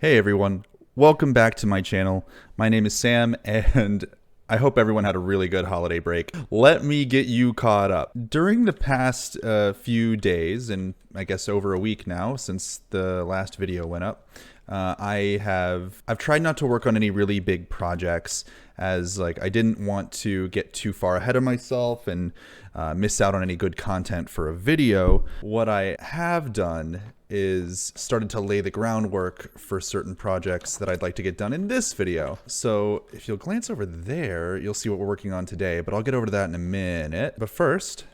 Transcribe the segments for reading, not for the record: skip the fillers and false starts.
Hey everyone, welcome back to my channel. My name is Sam and I hope everyone had a really good holiday break. Let me get you caught up. During the past few days, and I guess over a week now since the last video went up, I've tried not to work on any really big projects, as I didn't want to get too far ahead of myself and miss out on any good content for a video. What I have done is started to lay the groundwork for certain projects that I'd like to get done in this video. So if you'll glance over there, you'll see what we're working on today, but I'll get over to that in a minute. But first,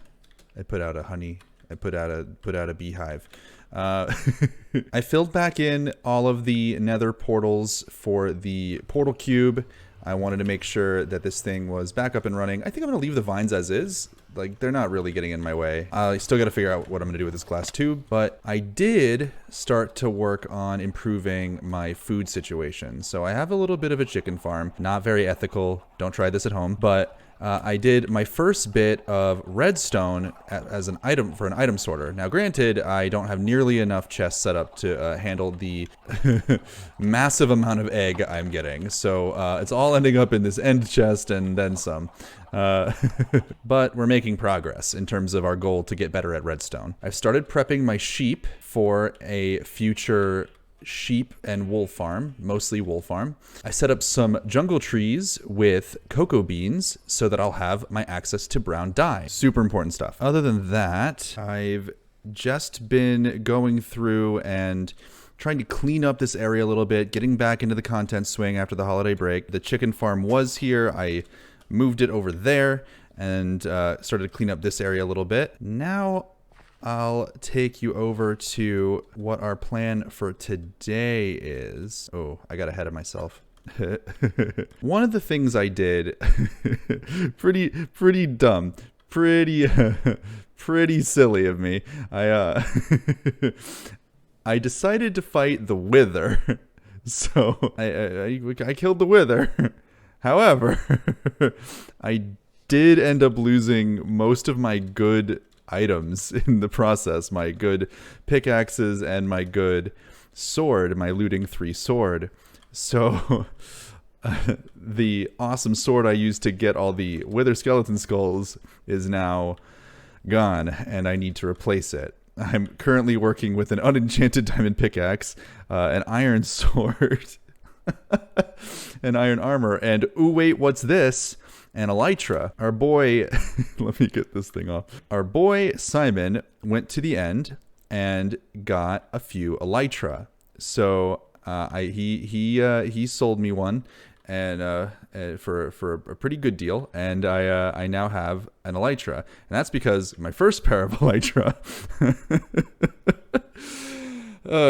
I put out a beehive. I filled back in all of the nether portals for the portal cube. I wanted to make sure that this thing was back up and running. I think I'm gonna leave the vines as is. They're not really getting in my way. I still gotta figure out what I'm gonna do with this glass tube, but I did start to work on improving my food situation. So I have a little bit of a chicken farm, not very ethical. Don't try this at home, but I did my first bit of redstone as an item for an item sorter. Now granted, I don't have nearly enough chests set up to handle the massive amount of egg I'm getting. So it's all ending up in this end chest and then some. But we're making progress in terms of our goal to get better at redstone. I've started prepping my sheep for a future sheep and wool farm, mostly wool farm. I set up some jungle trees with cocoa beans so that I'll have my access to brown dye. Super important stuff. Other than that, I've just been going through and trying to clean up this area a little bit, getting back into the content swing after the holiday break. The chicken farm was here. I moved it over there and started to clean up this area a little bit. Now I'll take you over to what our plan for today is. Oh, I got ahead of myself. One of the things I did, pretty dumb, pretty silly of me. I decided to fight the wither. So I killed the wither. However, I did end up losing most of my good items in the process, my good pickaxes and my good sword, my looting 3 sword. So the awesome sword I used to get all the wither skeleton skulls is now gone and I need to replace it. I'm currently working with an unenchanted diamond pickaxe, an iron sword, an iron armor, and ooh wait, what's this? An elytra. Our boy, let me get this thing off. Our boy Simon went to the end and got a few elytra. So he sold me one and for a pretty good deal, and I now have an elytra, and that's because my first pair of elytra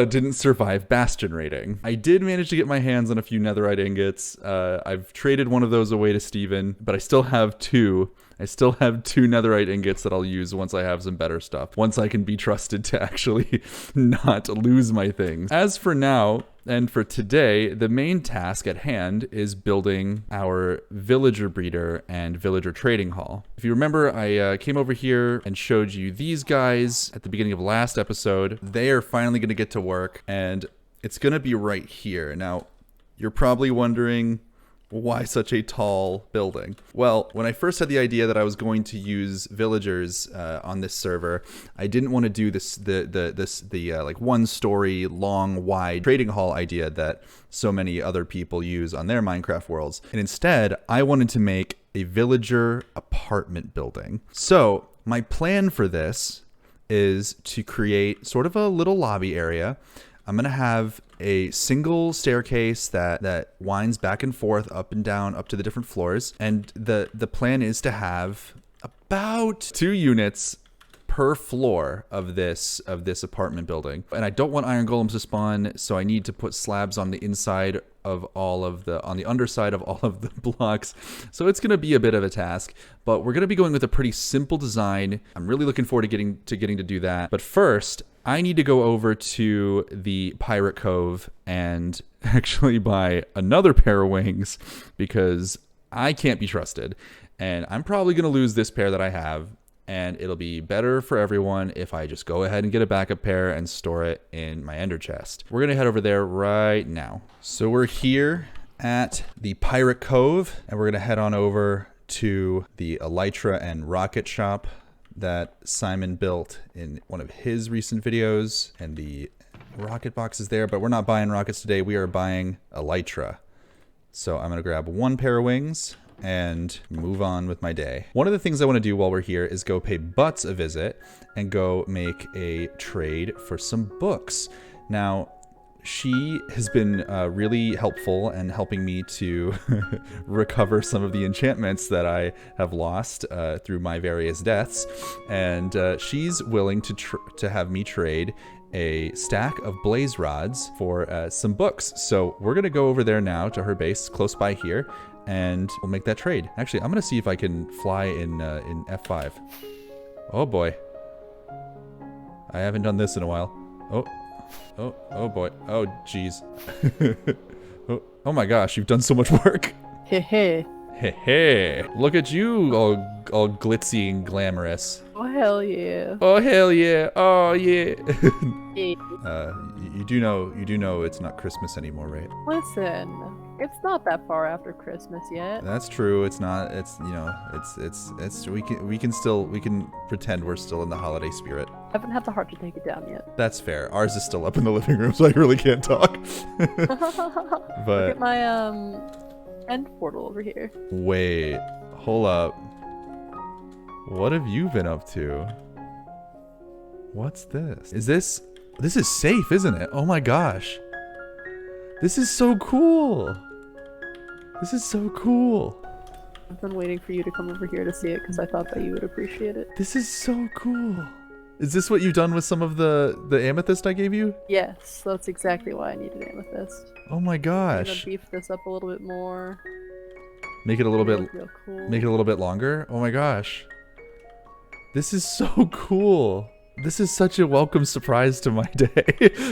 didn't survive Bastion raiding. I did manage to get my hands on a few netherite ingots. I've traded one of those away to Steven, but I still have 2. I still have 2 netherite ingots that I'll use once I have some better stuff. Once I can be trusted to actually not lose my things. As for now, and for today, the main task at hand is building our villager breeder and villager trading hall. If you remember, I came over here and showed you these guys at the beginning of last episode. They are finally going to get to work, and it's going to be right here. Now, you're probably wondering, why such a tall building? Well, when I first had the idea that I was going to use villagers on this server, I didn't want to do the like 1-story long wide trading hall idea that so many other people use on their Minecraft worlds. And instead, I wanted to make a villager apartment building. So my plan for this is to create sort of a little lobby area. I'm gonna have a single staircase that winds back and forth, up and down, up to the different floors. And the plan is to have about 2 units per floor of this apartment building. And I don't want iron golems to spawn, so I need to put slabs on the inside of on the underside of all of the blocks. So it's going to be a bit of a task, but we're going to be going with a pretty simple design. I'm really looking forward to getting to do that. But first, I need to go over to the Pirate Cove and actually buy another pair of wings because I can't be trusted. And I'm probably going to lose this pair that I have. and it'll be better for everyone if I just go ahead and get a backup pair and store it in my ender chest. We're gonna head over there right now. So we're here at the Pirate Cove, and we're gonna head on over to the elytra and rocket shop that Simon built in one of his recent videos, and the rocket box is there, but we're not buying rockets today. We are buying elytra. So I'm gonna grab one pair of wings and move on with my day. One of the things I want to do while we're here is go pay Buutz a visit and go make a trade for some books. Now, she has been really helpful and helping me to recover some of the enchantments that I have lost through my various deaths, and she's willing to have me trade a stack of blaze rods for some books. So we're gonna go over there now to her base close by here, and we'll make that trade. Actually, I'm gonna see if I can fly in F5. Oh boy, I haven't done this in a while. Oh boy. Oh geez. Oh my gosh, you've done so much work. Heh. Hey, look at you, all glitzy and glamorous. Oh hell yeah. Oh hell yeah. Oh yeah. Yeah. You do know it's not Christmas anymore, right? Listen, it's not that far after Christmas yet. That's true. It's not. It's, you know, it's we can pretend we're still in the holiday spirit. I haven't had the heart to take it down yet. That's fair. Ours is still up in the living room, so I really can't talk. But look at my end portal over here. Wait, hold up. What have you been up to? What's this? This is safe, isn't it? Oh my gosh. This is so cool. This is so cool. I've been waiting for you to come over here to see it because I thought that you would appreciate it. This is so cool. Is this what you've done with some of the amethyst I gave you? Yes, that's exactly why I needed amethyst. Oh my I'm gosh. gonna beef this up a little bit more. Make it a little bit Real cool. Make it a little bit longer. Oh my gosh. This is so cool. This is such a welcome surprise to my day.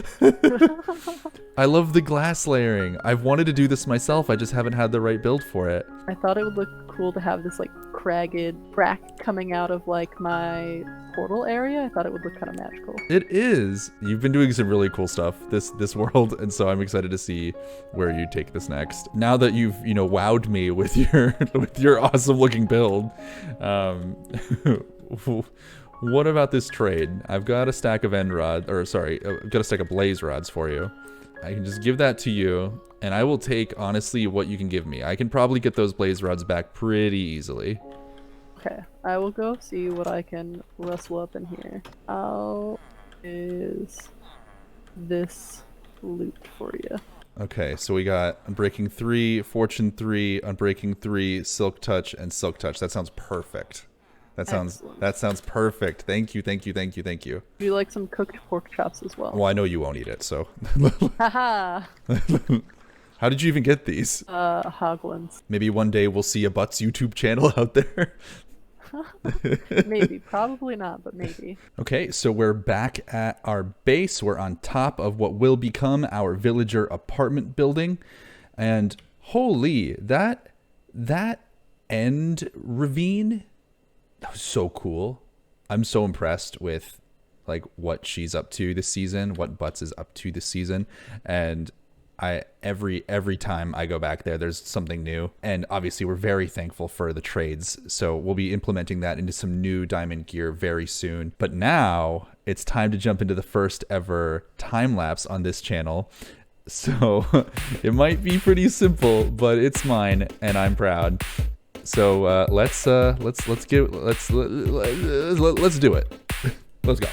I love the glass layering. I've wanted to do this myself. I just haven't had the right build for it. I thought it would look cool to have this like cracked crack coming out of like my portal area. I thought it would look kind of magical. It is. You've been doing some really cool stuff this world, and so I'm excited to see where you take this next. Now that you've, you know, wowed me with your awesome looking build. What about this trade? I've got a stack of I've got a stack of blaze rods for you. I can just give that to you, and I will take, honestly, what you can give me. I can probably get those blaze rods back pretty easily. Okay, I will go see what I can rustle up in here. How is this loot for you? Okay, so we got Unbreaking 3, Fortune 3, Unbreaking 3, Silk Touch, and Silk Touch. That sounds perfect. That sounds perfect. Thank you. Do you like some cooked pork chops as well? Well, I know you won't eat it, so. Haha. How did you even get these? Hoglins. Maybe one day we'll see a Buutz YouTube channel out there. Maybe. Probably not, but maybe. Okay, so we're back at our base. We're on top of what will become our villager apartment building. And holy, that end ravine, that was so cool. I'm so impressed with like what she's up to this season, what Buutz is up to this season. And every time I go back there, there's something new. And obviously we're very thankful for the trades. So we'll be implementing that into some new diamond gear very soon. But now it's time to jump into the first ever time lapse on this channel. So it might be pretty simple, but it's mine and I'm proud. So let's do it. Let's go.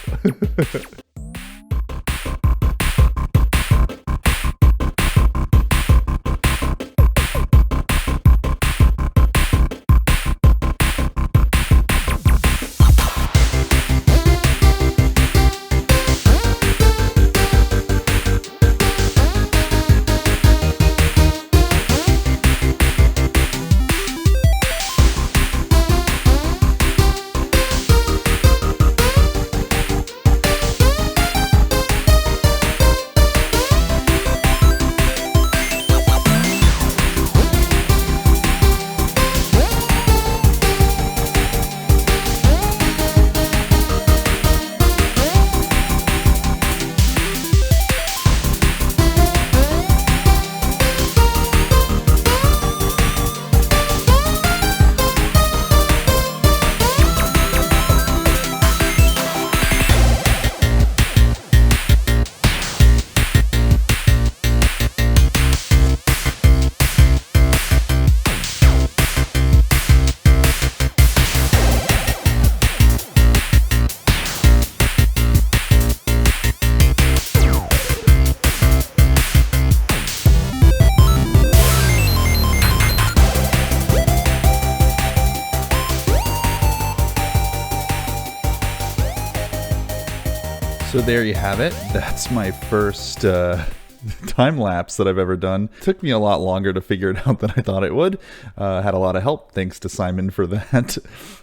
So there you have it. That's my first time lapse that I've ever done. Took me a lot longer to figure it out than I thought it would. Had a lot of help. Thanks to Simon for that,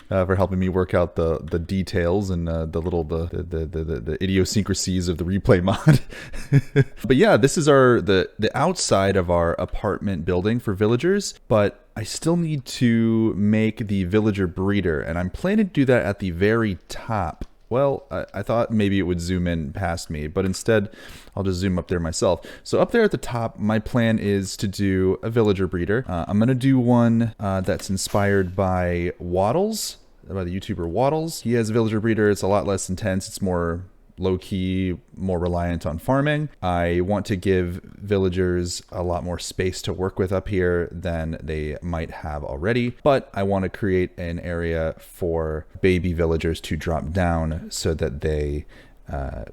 for helping me work out the details and the idiosyncrasies of the replay mod. But yeah, this is the outside of our apartment building for villagers, but I still need to make the villager breeder, and I'm planning to do that at the very top. Well, I thought maybe it would zoom in past me, but instead I'll just zoom up there myself. So up there at the top, my plan is to do a villager breeder. I'm going to do one that's inspired by Waddles, by the YouTuber Waddles. He has a villager breeder. It's a lot less intense. It's more low-key, more reliant on farming. I want to give villagers a lot more space to work with up here than they might have already, but I want to create an area for baby villagers to drop down so that they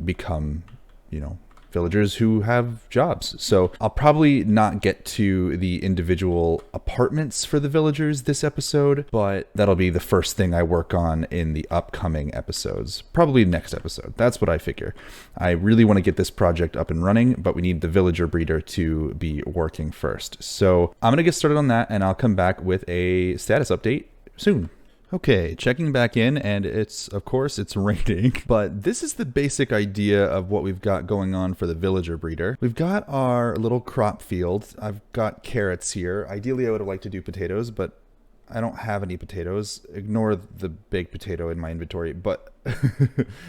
become, you know, villagers who have jobs. So I'll probably not get to the individual apartments for the villagers this episode, but that'll be the first thing I work on in the upcoming episodes. Probably next episode. That's what I figure. I really want to get this project up and running, but we need the villager breeder to be working first. So I'm going to get started on that, and I'll come back with a status update soon. Okay, checking back in, and of course it's raining, but this is the basic idea of what we've got going on for the villager breeder. We've got our little crop field. I've got carrots here. Ideally, I would have liked to do potatoes, but I don't have any potatoes. Ignore the big potato in my inventory, but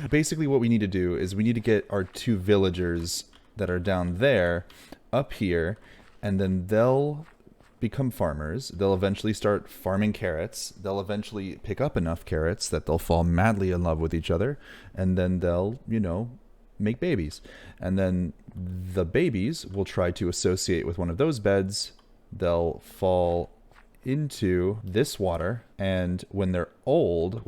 basically what we need to do is we need to get our two villagers that are down there up here, and then they'll become farmers. They'll eventually start farming carrots. They'll eventually pick up enough carrots that they'll fall madly in love with each other, and then they'll, you know, make babies. And then the babies will try to associate with one of those beds. They'll fall into this water, and when they're old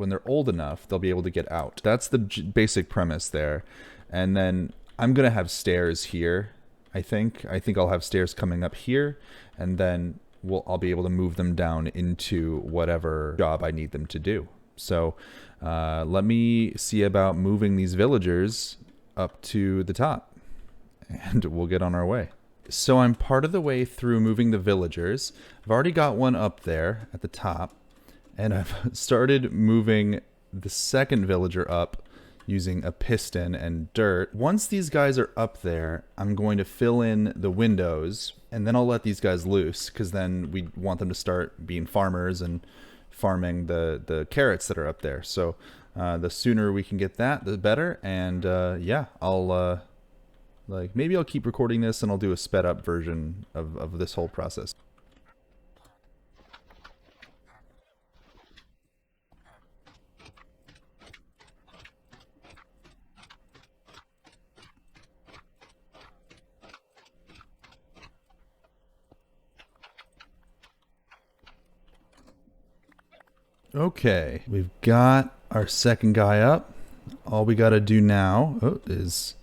enough, they'll be able to get out. That's the basic premise there. And then I'm gonna have stairs here. I think I'll have stairs coming up here, and then I'll be able to move them down into whatever job I need them to do. So let me see about moving these villagers up to the top, and we'll get on our way. So I'm part of the way through moving the villagers. I've already got one up there at the top, and I've started moving the second villager up using a piston and dirt. Once these guys are up there, I'm going to fill in the windows, and then I'll let these guys loose, because then we want them to start being farmers and farming the carrots that are up there. So the sooner we can get that, the better. And yeah, I'll maybe I'll keep recording this, and I'll do a sped up version of this whole process. Okay, we've got our second guy up. All we gotta do now is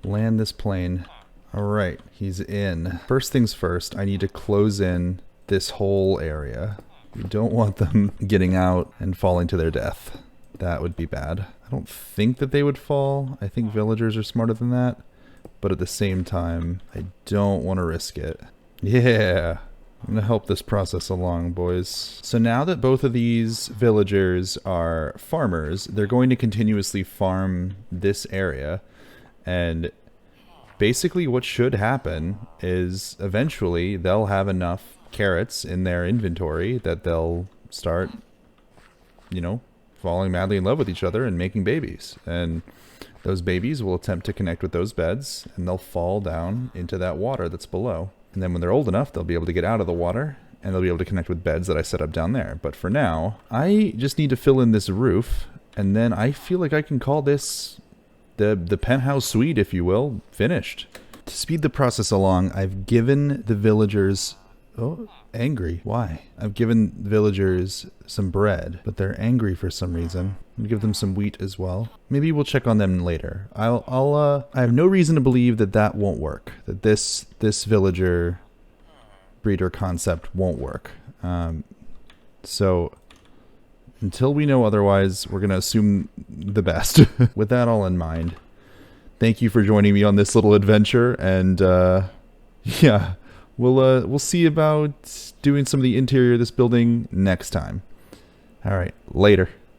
land this plane. All right, he's in. First things first, I need to close in this whole area. We don't want them getting out and falling to their death. That would be bad. I don't think that they would fall. I think villagers are smarter than that. But at the same time, I don't want to risk it. Yeah. I'm going to help this process along, boys. So now that both of these villagers are farmers, they're going to continuously farm this area. And basically what should happen is eventually they'll have enough carrots in their inventory that they'll start, you know, falling madly in love with each other and making babies. And those babies will attempt to connect with those beds, and they'll fall down into that water that's below. And then when they're old enough, they'll be able to get out of the water, and they'll be able to connect with beds that I set up down there. But for now, I just need to fill in this roof, and then I feel like I can call this the penthouse suite, if you will, finished. To speed the process along, I've given the villagers... Oh, angry. Why? I've given villagers some bread, but they're angry for some reason. I'm gonna give them some wheat as well. Maybe we'll check on them later. I have no reason to believe that that won't work. That this villager breeder concept won't work. So until we know otherwise, we're gonna assume the best. With that all in mind, thank you for joining me on this little adventure, and yeah, we'll see about doing some of the interior of this building next time. All right, later.